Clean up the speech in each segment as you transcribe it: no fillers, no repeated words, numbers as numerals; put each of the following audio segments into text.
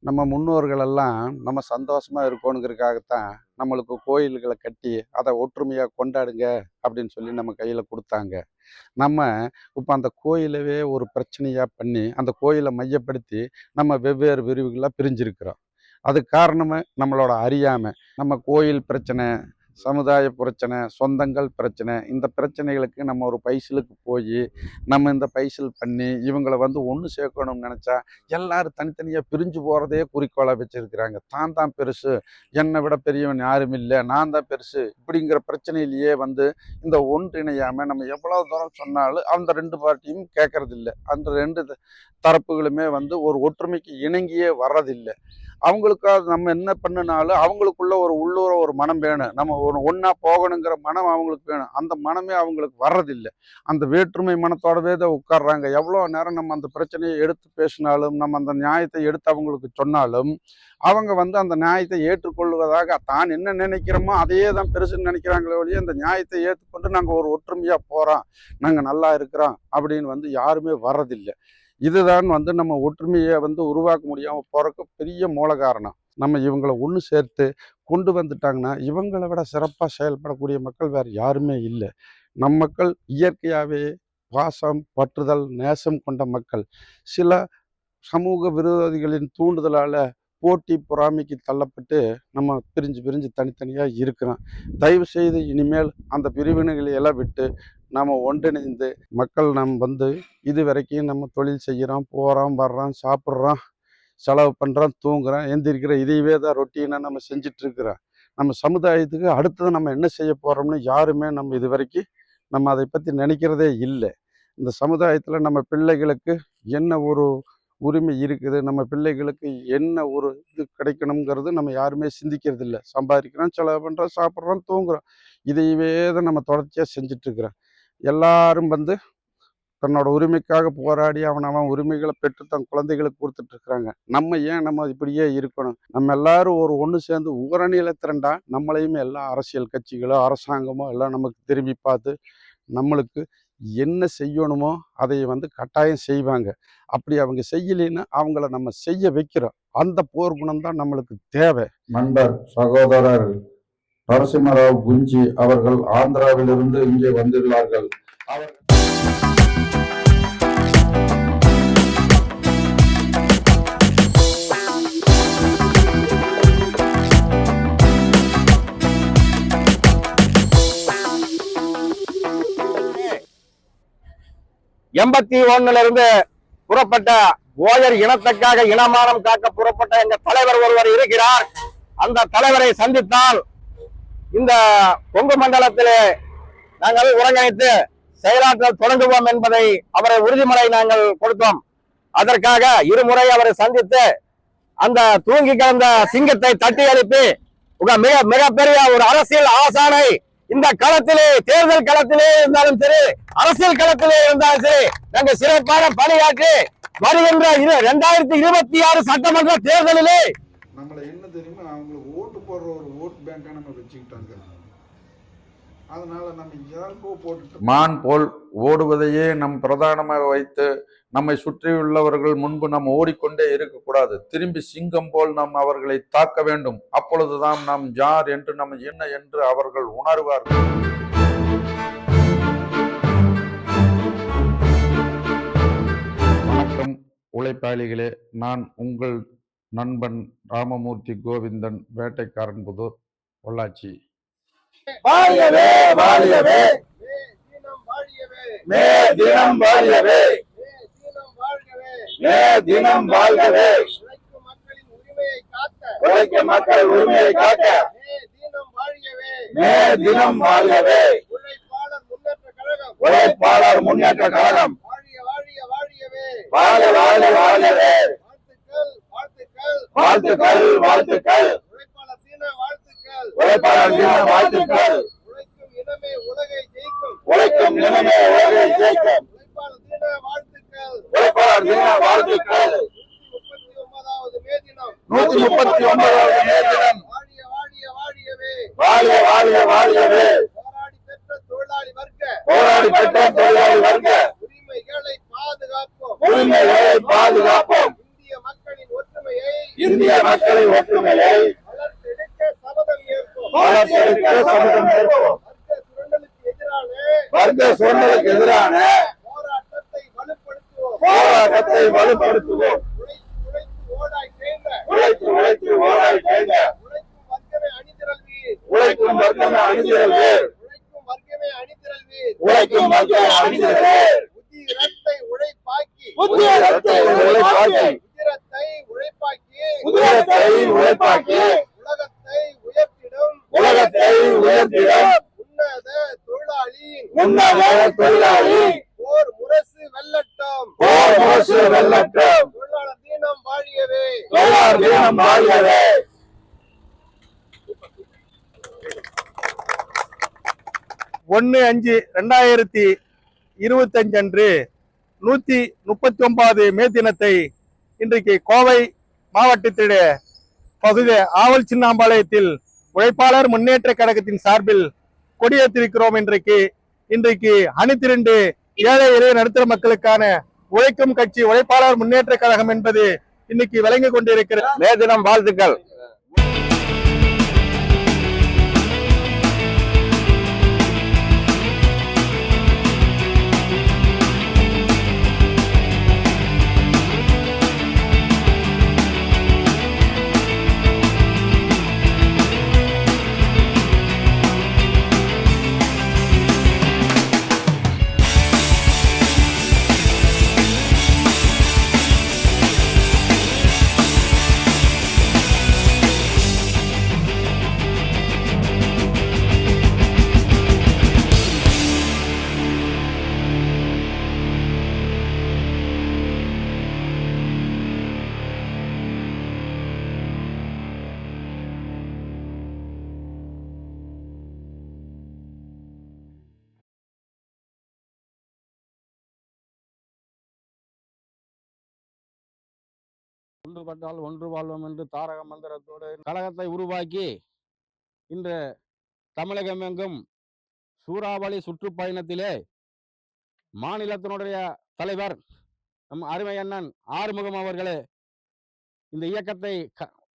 நம்ம முன்னோர்கள் எல்லாம் நம்ம சந்தோஷமா இருக்கணுங்கிறதுக்காகத்தான் நம்மளுக்கு கோயில்களை கட்டி அதை ஒற்றுமையா கொண்டாடுங்க அப்படின்னு சொல்லி நம்ம கையில கொடுத்தாங்க. நம்ம இப்போ அந்த கோயிலவே ஒரு பிரச்சனையா பண்ணி அந்த கோயிலை மையப்படுத்தி நம்ம வெவ்வேறு பிரிவுகளாக பிரிஞ்சிருக்கிறோம். அதுக்கு காரணமே நம்மளோட அறியாமை. நம்ம கோயில் பிரச்சனை, சமுதாய பிரச்சனை, சொந்தங்கள் பிரச்சனை, இந்த பிரச்சனைகளுக்கு நம்ம ஒரு பைசலுக்கு போய் நம்ம இந்த பைசல் பண்ணி இவங்களை ஒன்று சேர்க்கணும்னு நினச்சா எல்லாரும் தனித்தனியாக பிரிஞ்சு போகிறதே குறிக்கோளாக வச்சுருக்கிறாங்க. தான் தான் பெருசு, என்னை விட பெரியவன் யாரும் இல்லை, நான் தான் பெருசு, இப்படிங்கிற பிரச்சனையிலேயே இந்த ஒன்றிணையாமல் நம்ம எவ்வளோ தூரம் சொன்னாலும் அந்த ரெண்டு பார்ட்டியும் கேட்கறதில்லை. அந்த ரெண்டு தரப்புகளுமே ஒரு ஒற்றுமைக்கு இணங்கியே வர்றதில்லை. அவங்களுக்காக நம்ம என்ன பண்ணினாலும் அவங்களுக்குள்ள ஒரு உள்ளூர ஒரு மனம் வேணும். நம்ம ஒன்றா போகணுங்கிற மனம் அவங்களுக்கு வேணும். அந்த மனமே அவங்களுக்கு வர்றதில்லை. அந்த வேற்றுமை மனத்தோடவே தான் உட்கார்றாங்க. எவ்வளோ நேரம் நம்ம அந்த பிரச்சனையை எடுத்து பேசினாலும், நம்ம அந்த நியாயத்தை எடுத்து அவங்களுக்கு சொன்னாலும், அவங்க அந்த நியாயத்தை ஏற்றுக்கொள்வதாக தான் என்ன நினைக்கிறோமோ அதையே தான் பெருசுன்னு நினைக்கிறாங்களே ஒழிய, அந்த நியாயத்தை ஏற்றுக்கொண்டு நாங்கள் ஒரு ஒற்றுமையாக போகிறோம், நாங்கள் நல்லா இருக்கிறோம் அப்படின்னு யாருமே வர்றதில்லை. இதுதான் நம்ம ஒற்றுமையை உருவாக்க முடியாமல் போகிறக்கு பெரிய மூல காரணம். நம்ம இவங்களை ஒன்று சேர்த்து கொண்டு வந்துட்டாங்கன்னா இவங்களை விட சிறப்பாக செயல்படக்கூடிய மக்கள் வேறு யாருமே இல்லை. நம் மக்கள் இயற்கையாகவே பாசம், பற்றுதல், நேசம் கொண்ட மக்கள். சில சமூக விரோதிகளின் தூண்டுதலால் போட்டி பொறாமைக்கு தள்ளப்பட்டு நம்ம பிரிஞ்சு பிரிஞ்சு தனித்தனியாக இருக்கிறோம். தயவு செய்து இனிமேல் அந்த பிரிவினைகளை எல்லாம் விட்டு நாம் ஒன்றிணைந்து மக்கள் இது வரைக்கும் நம்ம தொழில் செய்கிறோம், போகிறோம், வர்றோம், சாப்பிட்றோம், செலவு பண்ணுறோம், தூங்குறோம், எந்திரிக்கிறோம், இதையவே தான் ரொட்டீனாக நம்ம செஞ்சிட்ருக்கிறோம். நம்ம சமுதாயத்துக்கு அடுத்தது நம்ம என்ன செய்ய போகிறோம்னு யாருமே நம்ம இது வரைக்கும் நம்ம அதை பற்றி நினைக்கிறதே இல்லை. இந்த சமுதாயத்தில் நம்ம பிள்ளைகளுக்கு என்ன ஒரு உரிமை இருக்குது, நம்ம பிள்ளைகளுக்கு என்ன ஒரு இது கிடைக்கணுங்கிறது நம்ம யாருமே சிந்திக்கிறது இல்லை. சம்பாதிக்கிறோம், செலவு பண்ணுறோம், சாப்பிட்றோம், தூங்குறோம், இதையவே தான் நம்ம தொடர்ச்சியாக செஞ்சிட்ருக்கிறோம். எல்லாரும் தன்னோட உரிமைக்காக போராடி அவன் உரிமைகளை பெற்று தன் குழந்தைகளுக்கு கொடுத்துட்ருக்குறாங்க. நம்ம ஏன் நம்ம இப்படியே இருக்கணும்? நம்ம எல்லாரும் ஒன்று சேர்ந்து ஊரணியில் திரண்டா நம்மளையுமே எல்லா அரசியல் கட்சிகளோ அரசாங்கமோ எல்லாம் நமக்கு திரும்பி பார்த்து நம்மளுக்கு என்ன செய்யணுமோ அதை கட்டாயம் செய்வாங்க. அப்படி அவங்க செய்யலைன்னா அவங்கள நம்ம செய்ய வைக்கிறோம். அந்த போர்க்குணம் தான் நம்மளுக்கு தேவை. நண்பர் சகோதரர் நரசிம்மராவ் குஞ்சி அவர்கள் ஆந்திராவிலிருந்து இங்கே வந்துள்ளார்கள். அவர் 81 புறப்பட்ட ஓயர் இனத்துக்காக இனமானம் காக்க புறப்பட்ட எங்க தலைவர் ஒருவர் இருக்கிறார். அந்த தலைவரை சந்தித்தால் இந்த கொங்கு மண்டலத்திலே நாங்கள் ஒருங்கிணைத்து செயலாற்றல் தொடங்குவோம் என்பதை அவரை உறுதிமொழி நாங்கள் கொடுத்தோம். அதற்காக இருமுறை அவரை சந்தித்து அந்த தூங்கி கிடந்த சிங்கத்தை தட்டி எழுப்பி மிகப்பெரிய ஒரு அரசியல் ஆசானை இந்த களத்திலே, தேர்தல் களத்திலே இருந்தாலும் சரி, அரசியல் களத்திலே இருந்தாலும் சரி, நாங்கள் சிறப்பான பணியாற்றி வருகின்ற 2026 சட்டமன்ற தேர்தலிலே நம்மளை என்ன தெரியுமா, அவங்களுக்கு ஓட்டு போடுற ஒரு ஓட்டு பேங்கா நம்ம வச்சுக்கிட்டாங்க. அதனால நம்ம யாருக்கோ போட்டு மான் போல் ஓடுவதையே நம் பிரதானமாக வைத்து நம்மை சுற்றியுள்ளவர்கள் முன்பு நாம் ஓடிக்கொண்டே இருக்கக்கூடாது. திரும்பி சிங்கம் போல் நாம் அவர்களை தாக்க வேண்டும். அப்பொழுதுதான் நாம் யார் என்று நம்ம என்ன என்று அவர்கள் உணர்வார்கள். வணக்கம் உழைப்பாளிகளே, நான் உங்கள் நண்பன் ராமமூர்த்தி கோவிந்தன், வேட்டைக்காரன்புதூர், பொள்ளாச்சி. வாழியவே வாழியவே, மே தினம் வாழியவே, மே தினம் வாழ்கவே, உழைக்கும் மக்கள் உரிமையை காக்க, மே தினம் வாழியவே, உழைப்பாளர் முன்னேற்ற கழகம் வாழ வாழ வாழவே, வாழ்த்துக்கள் வாழ்த்துக்கள், உழைப்பாளர் தின வாழ்த்துக்கள், உழைக்கும் இனமே உலகை ஜெயிக்கும், உழைப்பாளர் தின வாழ்த்துக்கள். 139வது மே தினம் வாழிய வாழிய வாழியவே, போராடி பெற்ற தொழிலாளி வர்க்க உரிமைகளை பாதுகாப்போம், இந்திய மக்களின் ஒற்றுமையை இந்திய மக்களின் ஒற்றுமையை வளர்த்தெடுக்க சபதம் ஏற்போம். வர்க்க சுரண்டலுக்கு எதிரான போராட்டத்தை வலுப்படுத்துவோம். உழைக்கும் வர்க்கமே அணிதிரள்வீர். உழைக்கும் வர்க்கமே அணிதிரள்வீர். உதிரத்தை உழைப்பாக்கி உலகத்தை உயர்த்திடும் உன்னத தொழிலாளி போர் முரசு வெல்லட்டும். தொழிலாளர் தினம் வாழியவே. 1/5/2025 அன்று 139 மே தினத்தை இன்றைக்கு கோவை மாவட்டத்திலே பகுதி ஆவல் சின்னாம்பாளையத்தில் உழைப்பாளர் முன்னேற்ற கழகத்தின் சார்பில் கொடியேற்றிருக்கிறோம். இன்றைக்கு அணிதிரண்டு ஏழை எளிய நடுத்தர மக்களுக்கான உழைக்கும் கட்சி உழைப்பாளர் முன்னேற்ற கழகம் என்பது இன்னைக்கு விளங்கி கொண்டிருக்கிற மே தினம் வாழ்த்துக்கள். ஒன்றுபட்டால் ஒன்று வாழ்வோம் என்று தாரக மந்திரத்தோடு கழகத்தை உருவாக்கி இன்று தமிழகமெங்கும் சூறாவளி சுற்றுப்பயணத்திலே மாநிலத்தினுடைய தலைவர் நம் அருமை அண்ணன் ஆறுமுகம் அவர்களே இந்த இயக்கத்தை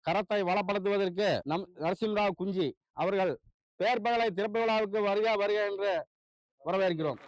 கரத்தை வளப்படுத்துவதற்கு நம் நரசிம்மராவ் குஞ்சி அவர்கள் பேர்பகலை திறப்பு விழாவுக்கு வருக என்று வரவேற்கிறோம்.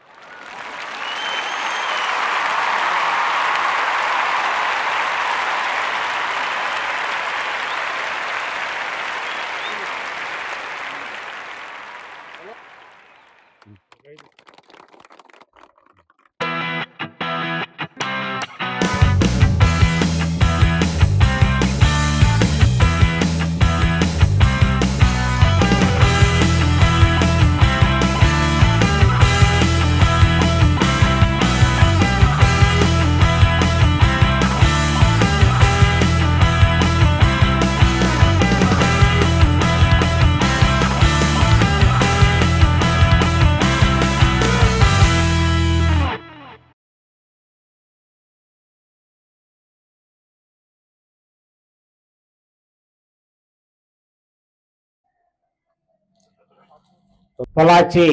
పొలాచి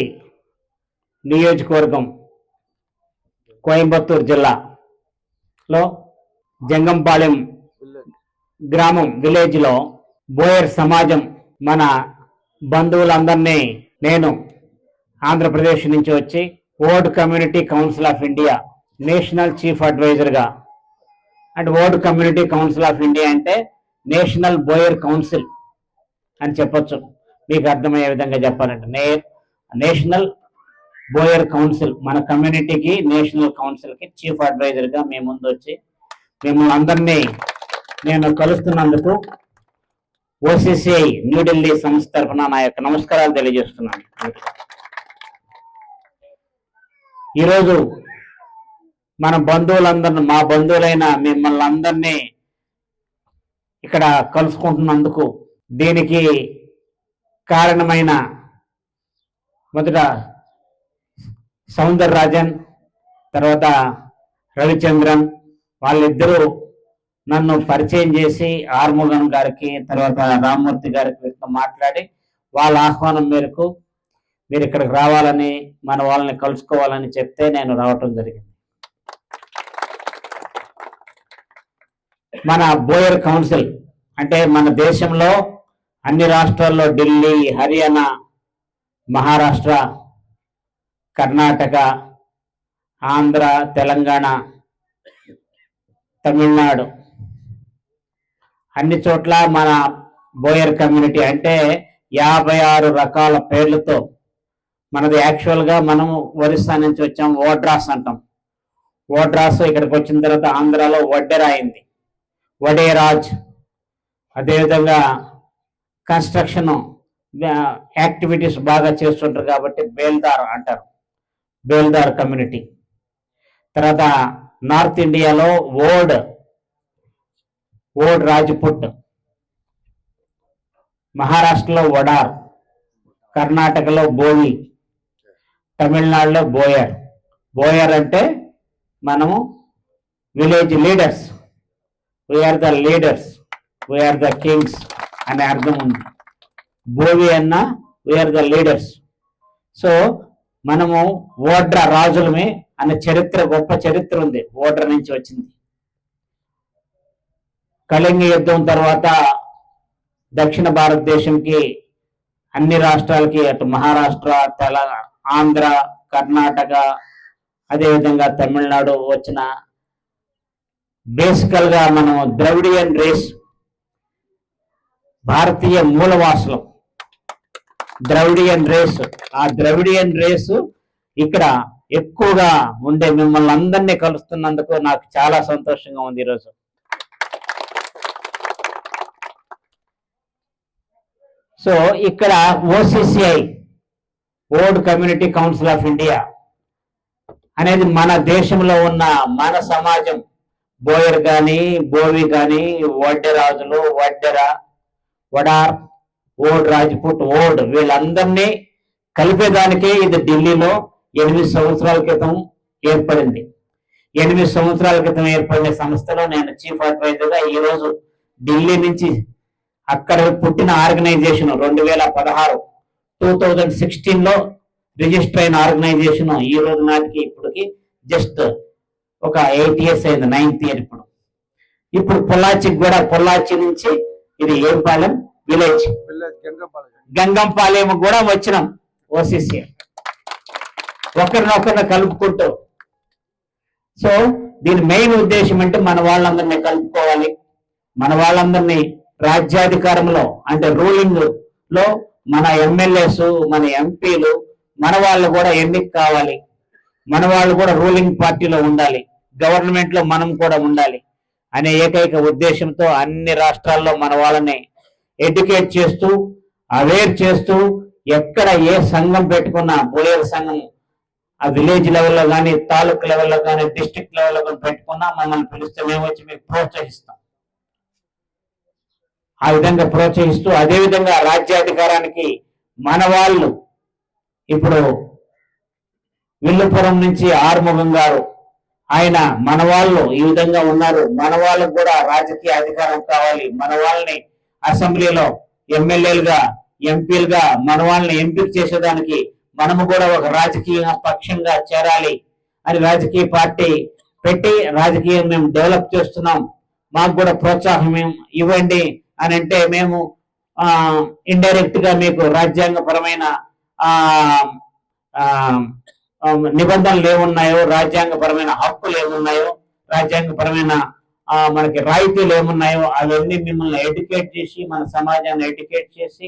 నియోజకవర్గం కోయంబత్తూరు జిల్లాలో జంగంపాలెం గ్రామం విలేజ్ లో బోయర్ సమాజం మన బంధువులందరినీ నేను ఆంధ్రప్రదేశ్ నుంచి వచ్చి world community council of India national chief adviser గా and world community council of India అంటే నేషనల్ బోయర్ కౌన్సిల్ అని చెప్పొచ్చు. మీకు అర్థమయ్యే విధంగా చెప్పాలంటే నేషనల్ బోయర్ కౌన్సిల్ మన కమ్యూనిటీకి నేషనల్ కౌన్సిల్ కి చీఫ్ అడ్వైజర్ గా మేము ముందు వచ్చి మిమ్మల్ని అందరినీ నేను కలుస్తున్నందుకు ఓసీసీఐ న్యూఢిల్లీ సంస్థ తరఫున నా యొక్క నమస్కారాలు తెలియజేస్తున్నాను. ఈరోజు మన బంధువులందరినీ మా బంధువులైన మిమ్మల్ని అందరినీ ఇక్కడ కలుసుకుంటున్నందుకు దీనికి కారణమైన మొదట సౌందరరాజన్ తర్వాత రవిచంద్రన్ వాళ్ళిద్దరూ నన్ను పరిచయం చేసి ఆర్ముగన్ గారికి తర్వాత రామ్మూర్తి గారికి మాట్లాడి వాళ్ళ ఆహ్వానం మేరకు మీరు ఇక్కడికి రావాలని మన వాళ్ళని కలుసుకోవాలని చెప్తే నేను రావటం జరిగింది. మన బోయర్ కౌన్సిల్ అంటే మన దేశంలో అన్ని రాష్ట్రాల్లో ఢిల్లీ, హర్యానా, మహారాష్ట్ర, కర్ణాటక, ఆంధ్ర, తెలంగాణ, తమిళనాడు అన్ని చోట్ల మన బోయర్ కమ్యూనిటీ అంటే 56 రకాల పేర్లతో మనది యాక్చువల్గా మనము ఒరిస్సా నుంచి వచ్చాం, ఓడ్రాస్ అంటాం. ఓడ్రాస్ ఇక్కడికి వచ్చిన తర్వాత ఆంధ్రాలో వడ్డెర అయింది, వడేరాజ్. అదేవిధంగా కన్స్ట్రక్షన్ యాక్టివిటీస్ బాగా చేస్తుంటారు కాబట్టి బేల్దార్ అంటారు, బేల్దార్ కమ్యూనిటీ. తర్వాత నార్త్ ఇండియాలో ఓడ్ రాజ్పుట్, మహారాష్ట్రలో వడార్, కర్ణాటకలో బోవి, తమిళనాడులో బోయర్. బోయర్ అంటే మనము village leaders, we are the leaders, we are the kings అనే అర్థం ఉంది. బోవి అన్న వీఆర్ ద లీడర్స్. సో మనము ఓడ్ర రాజులమే అనే చరిత్ర, గొప్ప చరిత్ర ఉంది, ఓడ్ర నుంచి వచ్చింది. కళింగ యుద్ధం తర్వాత దక్షిణ భారతదేశంకి అన్ని రాష్ట్రాలకి, అటు మహారాష్ట్ర, ఆంధ్ర, కర్ణాటక, అదేవిధంగా తమిళనాడు వచ్చిన బేసికల్ గా మనం ద్రవిడియన్ రేస్, భారతీయ మూలవాసులం, ద్రవిడియన్ రేస్. ఆ ద్రవిడియన్ రేసు ఇక్కడ ఎక్కువగా ఉండే మిమ్మల్ని అందరినీ కలుస్తున్నందుకు నాకు చాలా సంతోషంగా ఉంది ఈరోజు. సో ఇక్కడ ఓసిసిఐ, old community council of India అనేది మన దేశంలో ఉన్న మన సమాజం, బోయర్ కానీ, బోవి కానీ, వడ్డెరాజులు, వడ్డెర, వడార్, ఓడ్ రాజ్పుట్, ఓడ్ వీళ్ళందరినీ కలిపేదానికే ఇది ఢిల్లీలో 8 సంవత్సరాల క్రితం ఏర్పడింది. 8 సంవత్సరాల క్రితం ఏర్పడిన సంస్థలో నేను చీఫ్ అడ్వైజర్గా ఈరోజు ఢిల్లీ నుంచి, అక్కడ పుట్టిన ఆర్గనైజేషన్ 2016లో రిజిస్టర్ అయిన ఆర్గనైజేషన్ ఈ రోజు నాటికి ఇప్పటికి జస్ట్ ఒక 8 years అయింది, 9th year. ఇప్పుడు పొల్లాచికి కూడా, పొల్లాచి నుంచి ఇది ఏర్పాలెం విలేజ్, గంగంపాలెం కూడా వచ్చినాం ఓసిసి, ఒకరినొకరిని కలుపుకుంటూ. సో దీని మెయిన్ ఉద్దేశం అంటే మన వాళ్ళందరినీ కలుపుకోవాలి, మన వాళ్ళందరినీ రాజ్యాధికారంలో అంటే రూలింగ్ లో మన ఎమ్మెల్యేస్, మన ఎంపీలు, మన వాళ్ళు కూడా ఎన్నిక కావాలి, మన వాళ్ళు కూడా రూలింగ్ పార్టీలో ఉండాలి, గవర్నమెంట్ లో మనం కూడా ఉండాలి అనే ఏకైక ఉద్దేశంతో అన్ని రాష్ట్రాల్లో మన వాళ్ళని ఎడ్యుకేట్ చేస్తూ, అవేర్ చేస్తూ, ఎక్కడ ఏ సంఘం పెట్టుకున్నా, బోయర్ సంఘం ఆ విలేజ్ లెవెల్లో కానీ, తాలూకు లెవెల్లో కానీ, డిస్ట్రిక్ట్ లెవెల్లో కానీ పెట్టుకున్నా మమ్మల్ని పిలిస్తే మేము వచ్చి మీకు ప్రోత్సహిస్తాం. ఆ విధంగా ప్రోత్సహిస్తూ, అదేవిధంగా రాజ్యాధికారానికి మన వాళ్ళు ఇప్పుడు విల్లుపురం నుంచి ఆరుముఖం గారు, ఆయన మన వాళ్ళు ఈ విధంగా ఉన్నారు, మన వాళ్ళకు కూడా రాజకీయ అధికారం కావాలి, మన వాళ్ళని అసెంబ్లీలో ఎమ్మెల్యేలుగా, ఎంపీలుగా మన వాళ్ళని ఎంపిక చేసేదానికి మనము కూడా ఒక రాజకీయ పక్షంగా చేరాలి అని రాజకీయ పార్టీ పెట్టి రాజకీయం మేము డెవలప్ చేస్తున్నాం, మాకు కూడా ప్రోత్సాహం ఇవ్వండి అని అంటే మేము ఇండైరెక్ట్ గా మీకు రాజ్యాంగపరమైన నిబంధనలు ఏమున్నాయో, రాజ్యాంగపరమైన హక్కులు ఏమున్నాయో, రాజ్యాంగపరమైన మనకి రాయితీలు ఏమున్నాయో అవన్నీ మిమ్మల్ని ఎడ్యుకేట్ చేసి, మన సమాజాన్ని ఎడ్యుకేట్ చేసి,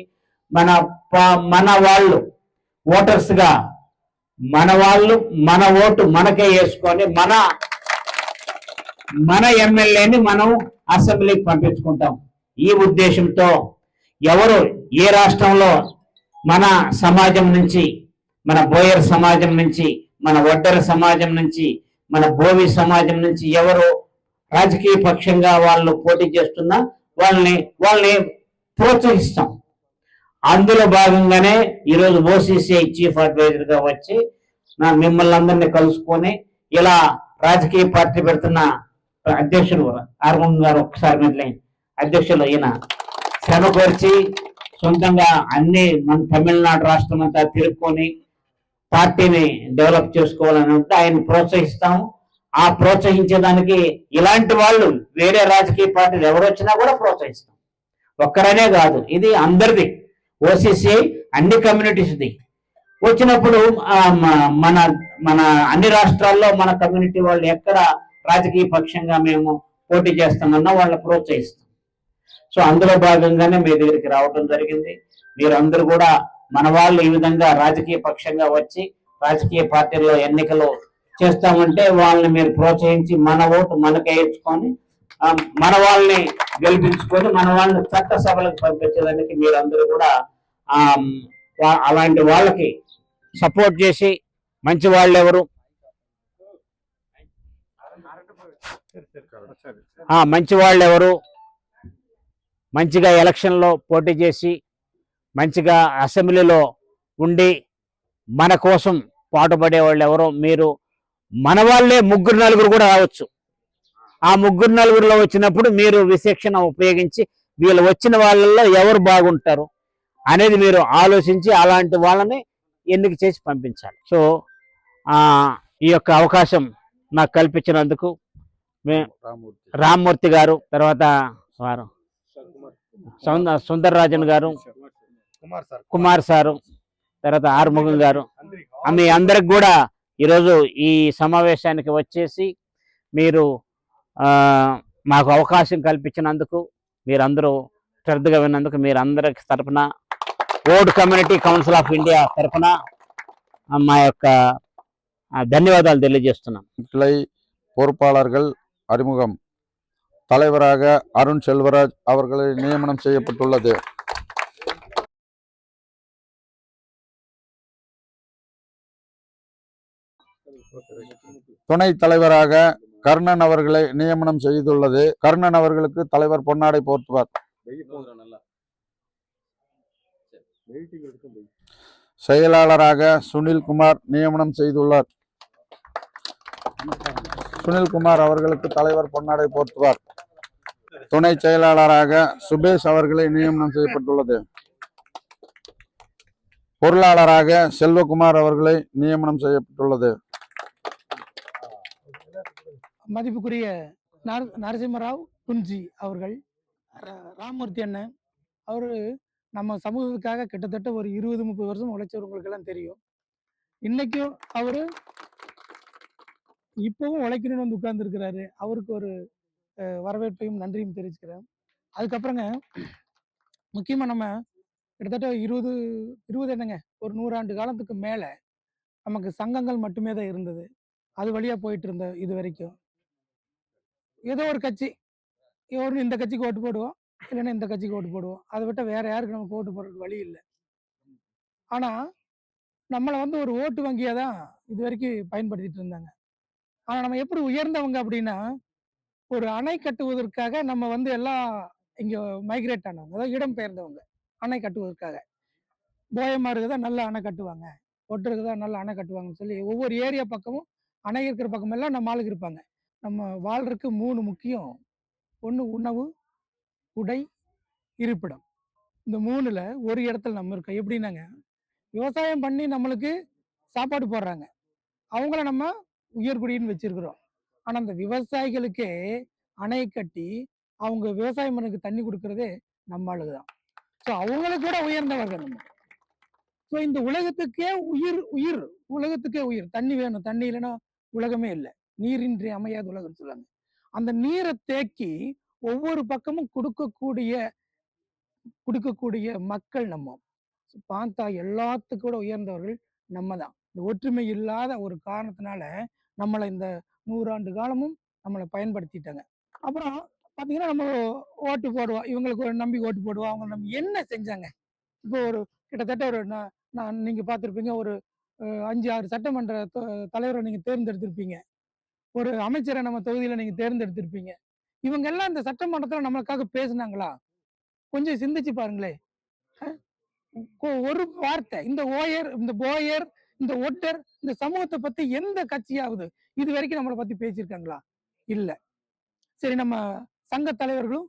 మన వాళ్ళు ఓటర్స్ గా మన వాళ్ళు మన ఓటు మనకే వేసుకొని మన ఎమ్మెల్యేని మనం అసెంబ్లీకి పంపించుకుంటాం. ఈ ఉద్దేశంతో ఎవరు ఏ రాష్ట్రంలో మన సమాజం నుంచి, మన బోయర్ సమాజం నుంచి, మన వడ్డెర సమాజం నుంచి, మన బోవి సమాజం నుంచి ఎవరు రాజకీయ పక్షంగా వాళ్ళు పోటీ చేస్తున్నా వాళ్ళని ప్రోత్సహిస్తాం. అందులో భాగంగానే ఈరోజు ఓసిసిఐ చీఫ్ అడ్వైజర్ గా వచ్చి మిమ్మల్ని అందరినీ కలుసుకొని ఇలా రాజకీయ పార్టీ పెడుతున్న అధ్యక్షుడు ఆర్మం గారు, ఒకసారి మిగిలిన అధ్యక్షులు, ఈయన శ్రమ కోర్చి సొంతంగా అన్ని మన తమిళనాడు రాష్ట్రం అంతా తిరుక్కొని పార్టీని డెవలప్ చేసుకోవాలని ఉంటే ఆయన ప్రోత్సహిస్తాము. ఆ ప్రోత్సహించేదానికి ఇలాంటి వాళ్ళు వేరే రాజకీయ పార్టీలు ఎవరు వచ్చినా కూడా ప్రోత్సహిస్తాం. ఒక్కరనే కాదు, ఇది అందరిది. ఓసీసీ అన్ని కమ్యూనిటీస్ది. వచ్చినప్పుడు మన మన అన్ని రాష్ట్రాల్లో మన కమ్యూనిటీ వాళ్ళు ఎక్కడ రాజకీయ పక్షంగా మేము పోటీ చేస్తామన్నా వాళ్ళని ప్రోత్సహిస్తాం. సో అందులో భాగంగానే మీ దగ్గరికి రావడం జరిగింది. మీరందరూ కూడా మన వాళ్ళు ఈ విధంగా రాజకీయ పక్షంగా వచ్చి రాజకీయ పార్టీల్లో ఎన్నికలు చేస్తామంటే వాళ్ళని మీరు ప్రోత్సహించి మన ఓటు మనకే ఇచ్చుకొని మన వాళ్ళని గెలిపించుకొని మన వాళ్ళని చట్టసభలకు పంపించేదానికి మీరందరూ కూడా అలాంటి వాళ్ళకి సపోర్ట్ చేసి మంచి వాళ్ళు ఎవరు మంచి వాళ్ళు ఎవరు మంచిగా ఎలక్షన్లో పోటీ చేసి మంచిగా అసెంబ్లీలో ఉండి మన కోసం పాటుపడే వాళ్ళు ఎవరో మీరు మన వాళ్ళే 3-4 కూడా రావచ్చు. ఆ 3-4లో వచ్చినప్పుడు మీరు విశేషణ ఉపయోగించి వీళ్ళు వచ్చిన వాళ్ళల్లో ఎవరు బాగుంటారు అనేది మీరు ఆలోచించి అలాంటి వాళ్ళని ఎన్నిక చేసి పంపించాలి. సో ఈ యొక్క అవకాశం నాకు కల్పించినందుకు రామ్మూర్తి గారు, తర్వాత వారు సుందరరాజన్ గారు, కుమార్ సారు, తర్వాత ఆరుముఖం గారు, మీ అందరికి కూడా ఈరోజు ఈ సమావేశానికి వచ్చేసి మీరు మాకు అవకాశం కల్పించినందుకు, మీరందరూ శ్రద్ధగా విన్నందుకు మీరందరికి తరఫున old community council of India తరఫున మా యొక్క தன்யவாதால் தெளியஜேస్తున్నాம். கிளை பொறுப்பாளர்கள் அறிமுகம். தலைவராக அருண் செல்வராஜ் அவர்களை நியமனம் செய்யப்பட்டுள்ளது. துணைத் தலைவராக கர்ணன் அவர்களை நியமனம் செய்துள்ளது. கர்ணன் அவர்களுக்கு தலைவர் பொன்னாடை போர்த்துவார். செயலாளராக சுனில்குமார் நியமனம் செய்துள்ளார். சுனில்குமார் அவர்களுக்கு தலைவர் பொன்னாடை போர்த்துவார். துணை செயலாளராக சுபேஷ் அவர்களை நியமனம் செய்யப்பட்டுள்ளது. பொருளாளராக செல்வகுமார் அவர்களை நியமனம் செய்யப்பட்டுள்ளது. மதிப்புக்குரிய நரசிம்மராவ் குஞ்சி அவர்கள், ராமமூர்த்தி அண்ணன் அவரு நம்ம சமூகத்துக்காக கிட்டத்தட்ட ஒரு 20-30 வருஷம் உழைச்சவங்களுக்கு எல்லாம் தெரியும். இன்னைக்கும் அவரு இப்பவும் உழைக்கணும்னு வந்து உட்கார்ந்து இருக்கிறாரு. அவருக்கு ஒரு வரவேற்பையும் நன்றியும் தெரிவிச்சுக்கிறேன். அதுக்கப்புறங்க முக்கியமா நம்ம கிட்டத்தட்ட 20 என்னங்க ஒரு 100 ஆண்டு காலத்துக்கு மேல நமக்கு சங்கங்கள் மட்டுமே தான் இருந்தது. அது வழியா போயிட்டு இருந்த இது வரைக்கும் ஏதோ ஒரு கட்சி இந்த கட்சிக்கு ஓட்டு போடுவோம், இல்லைன்னா இந்த கட்சிக்கு ஓட்டு போடுவோம். அதை விட்ட வேற யாருக்கு நமக்கு ஓட்டு போடுறதுக்கு வழி இல்லை. ஆனா நம்மளை வந்து ஒரு ஓட்டு வங்கியா தான் இது வரைக்கும் பயன்படுத்திட்டு இருந்தாங்க. ஆனா நம்ம எப்படி உயர்ந்தவங்க அப்படின்னா, ஒரு அணை கட்டுவதற்காக நம்ம வந்து எல்லாம் இங்க மைக்ரேட் ஆனவங்க, அதாவது இடம் பெயர்ந்தவங்க. அணை கட்டுவதற்காக போயமாருக்கு தான் நல்ல அணை கட்டுவாங்க, ஒட்டுருக்கு தான் நல்ல அணை கட்டுவாங்கன்னு சொல்லி ஒவ்வொரு ஏரியா பக்கமும் அணை இருக்கிற பக்கம் எல்லாம் நம்ம ஆளுக்கு இருப்பாங்க. நம்ம வாழ்றதுக்கு 3 முக்கியம். ஒன்று உணவு, உடை, இருப்பிடம். இந்த 3ல ஒரு இடத்துல நம்ம இருக்கோம். எப்படின்னாங்க, விவசாயம் பண்ணி நம்மளுக்கு சாப்பாடு போடுறாங்க, அவங்கள நம்ம உயர்குடின்னு வச்சிருக்கிறோம். ஆனா அந்த விவசாயிகளுக்கே அணை கட்டி அவங்க விவசாயம் பண்ணக்கு தண்ணி கொடுக்கறதே நம்ம ஆளுங்க தான். ஸோ அவங்களுக்கு கூட உயர்ந்தவர்கள் நம்ம. ஸோ இந்த உலகத்துக்கே உயிர் உலகத்துக்கே உயிர். தண்ணி வேணும், தண்ணி இல்லைன்னா உலகமே இல்லை. நீரின்றி அமையாத உலகம்னு சொல்லுவாங்க. அந்த நீரை தேக்கி ஒவ்வொரு பக்கமும் கொடுக்கக்கூடிய மக்கள் நம்ம. பார்த்தா எல்லாத்துக்கும் கூட உயர்ந்தவர்கள் நம்ம தான். இந்த ஒற்றுமை இல்லாத ஒரு காரணத்தினால நம்மளை இந்த 100 ஆண்டு காலமும் நம்மளை பயன்படுத்திட்டாங்க. அப்புறம் பார்த்தீங்கன்னா நம்ம ஓட்டு போடுவோம், இவங்களுக்கு ஒரு நம்பி ஓட்டு போடுவோம். அவங்க நம்ம என்ன செஞ்சாங்க? இப்போ ஒரு கிட்டத்தட்ட ஒரு நான் நீங்க பார்த்துருப்பீங்க, ஒரு 5-6 சட்டமன்ற தலைவரை நீங்க தேர்ந்தெடுத்திருப்பீங்க, ஒரு அமைச்சரை நம்ம தொகுதியில நீங்க தேர்ந்தெடுத்திருப்பீங்க. இவங்க எல்லாம் இந்த சட்டமன்றத்துல நம்மளுக்காக பேசுனாங்களா? கொஞ்சம் சிந்திச்சு பாருங்களே. ஒரு வார்த்தை இந்த போயர், இந்த ஒட்டர், இந்த சமூகத்தை பத்தி எந்த கட்சியாவது இது வரைக்கும் நம்மளை பத்தி பேசியிருக்காங்களா? இல்ல. சரி, நம்ம சங்க தலைவர்களும்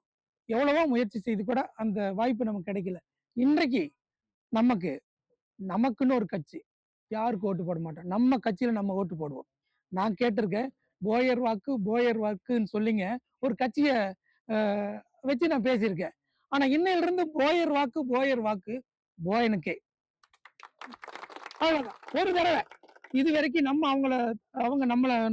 எவ்வளவோ முயற்சி செய்து கூட அந்த வாய்ப்பு நமக்கு கிடைக்கல. இன்றைக்கு நமக்குன்னு ஒரு கட்சி, யாருக்கு ஓட்டு போட மாட்டோம், நம்ம கட்சியில நம்ம ஓட்டு போடுவோம். நான் கேட்டிருக்கேன், போயர் வாக்குன்னு சொல்லிங்க ஒரு கட்சியை வச்சு நான் பேசியிருக்கேன். ஆனா இன்னையில இருந்து போயர் வாக்கு போயர் வாக்கு போயனுக்கே. அவ்வளவுதான். ஒரு தடவை இது வரைக்கும் அவங்க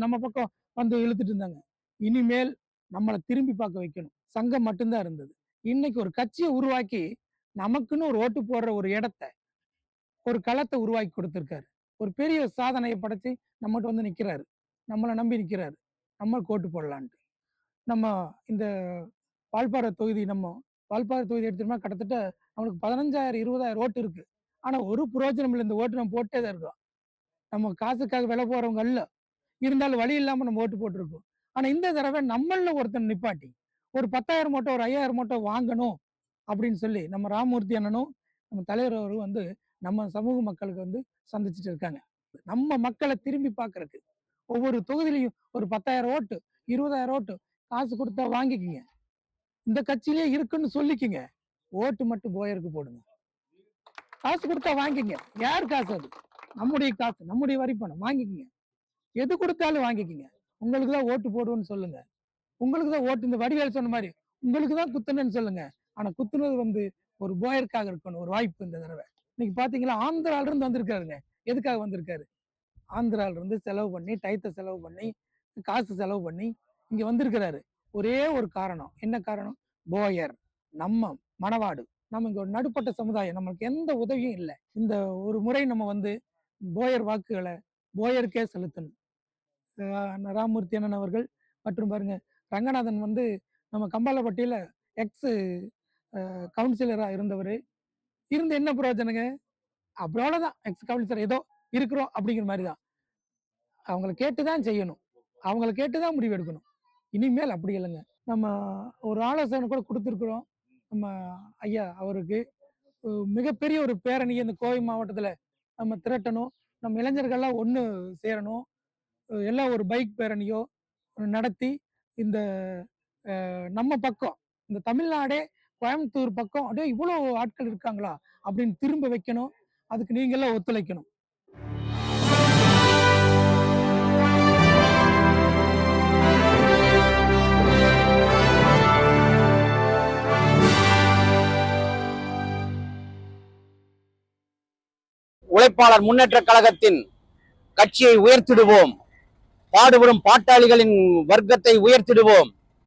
நம்ம பக்கம் வந்து இழுத்துட்டு இருந்தாங்க. இனிமேல் நம்மளை திரும்பி பார்க்க வைக்கணும். சங்கம் மட்டும்தான் இருந்தது. இன்னைக்கு ஒரு கட்சியை உருவாக்கி நமக்குன்னு ஒரு ஓட்டு போடுற ஒரு இடத்தை, ஒரு களத்தை உருவாக்கி கொடுத்திருக்காரு. ஒரு பெரிய சாதனையை படைச்சு நம்மகிட்ட வந்து நிக்கிறாரு. நம்மளை நம்பி நிக்கிறாரு. நம்ம ஓட்டு போடலான்ட்டு. நம்ம இந்த வால்பாறை தொகுதி எடுத்தோம்னா கிட்டத்தட்ட நம்மளுக்கு 15,000 20,000 ஓட்டு இருக்கு. ஆனா ஒரு பிரயோஜனம் இல்லை. இந்த ஓட்டு நம்ம போட்டே தான் இருக்கோம். நம்ம காசுக்காக விலை போறவங்க அல்ல. இருந்தாலும் வழி இல்லாம நம்ம ஓட்டு போட்டிருக்கோம். ஆனா இந்த தடவை நம்மள ஒருத்தன் நிப்பாட்டி ஒரு 10,000 ஓட்டோ ஒரு 5,000 ஓட்டோ வாங்கணும் அப்படின்னு சொல்லி நம்ம ராமமூர்த்தி அண்ணனும் நம்ம தலைவர் அவரும் வந்து நம்ம சமூக மக்களுக்கு வந்து சந்திச்சுட்டு இருக்காங்க. நம்ம மக்களை திரும்பி பார்க்கறதுக்கு ஒவ்வொரு தொகுதியிலையும் ஒரு 10,000 ஓட்டு 20,000 ஓட்டு காசு கொடுத்தா வாங்கிக்கிங்க. இந்த கட்சியிலே இருக்குன்னு சொல்லிக்கிங்க. ஓட்டு மட்டும் போயருக்கு போடுங்க. காசு கொடுத்தா வாங்கிக்கிங்க. யார் காசு அது? நம்முடைய காசு, நம்முடைய வரி பணம். வாங்கிக்கிங்க. எது கொடுத்தாலும் வாங்கிக்கிங்க. உங்களுக்கு தான் ஓட்டு போடுவோம்னு சொல்லுங்க. உங்களுக்கு தான் ஓட்டு, இந்த வடிவேல் சொன்ன மாதிரி உங்களுக்கு தான் குத்துனேன்னு சொல்லுங்க. ஆனா குத்துனது வந்து ஒரு போயருக்காக இருக்கணும். ஒரு வாய்ப்பு இந்த தடவை. இன்னைக்கு பாத்தீங்களா, ஆந்திரால இருந்து வந்திருக்காருங்க. எதுக்காக வந்திருக்காரு? ஆந்திரால இருந்து செலவு பண்ணி, டயத்தை செலவு பண்ணி, காசு செலவு பண்ணி இங்க வந்திருக்கிறாரு. ஒரே ஒரு காரணம். என்ன காரணம்? போயர், நம்ம மணவாடு, நம்ம இங்க ஒரு நடுப்பட்ட சமுதாயம், நமக்கு எந்த உதவியும் இல்லை. இந்த ஒரு முறை நம்ம வந்து போயர் வாக்குகளை போயருக்கே செலுத்தணும். ராமமூர்த்தி அண்ணன் அவர்கள் மற்றும் பாருங்க ரங்கநாதன் வந்து நம்ம கம்பாலப்பட்டியில எக்ஸ் கவுன்சிலரா இருந்தவர். இருந்து என்ன பிரயோஜனங்க? அவ்வளவுதான். எக்ஸ் கவுன்சிலர் ஏதோ இருக்கிறோம் அப்படிங்கிற மாதிரி தான். அவங்கள கேட்டுதான் செய்யணும். அவங்கள கேட்டுதான் முடிவு எடுக்கணும். இனிமேல் அப்படி இல்லைங்க. நம்ம ஒரு ஆலோசனை கூட கொடுத்துருக்குறோம் நம்ம ஐயா அவருக்கு. மிகப்பெரிய ஒரு பேரணியை இந்த கோவை மாவட்டத்துல நம்ம திரட்டணும். நம்ம இளைஞர்கள்லாம் ஒன்று சேரணும். எல்லாம் ஒரு பைக் பேரணியோ நடத்தி இந்த நம்ம பக்கம், இந்த தமிழ்நாடே கோயம்புத்தூர் பக்கம் அப்படியே இவ்வளோ ஆட்கள் இருக்காங்களா அப்படின்னு திரும்ப வைக்கணும். அதுக்கு நீங்க எல்லாம் ஒத்துழைக்கணும். உழைப்பாளர் முன்னேற்ற கழகத்தின் கட்சியை உயர்த்திடுவோம். பாடுபடும் பாட்டாளிகளின் வர்க்கத்தை உயர்த்திடுவோம்.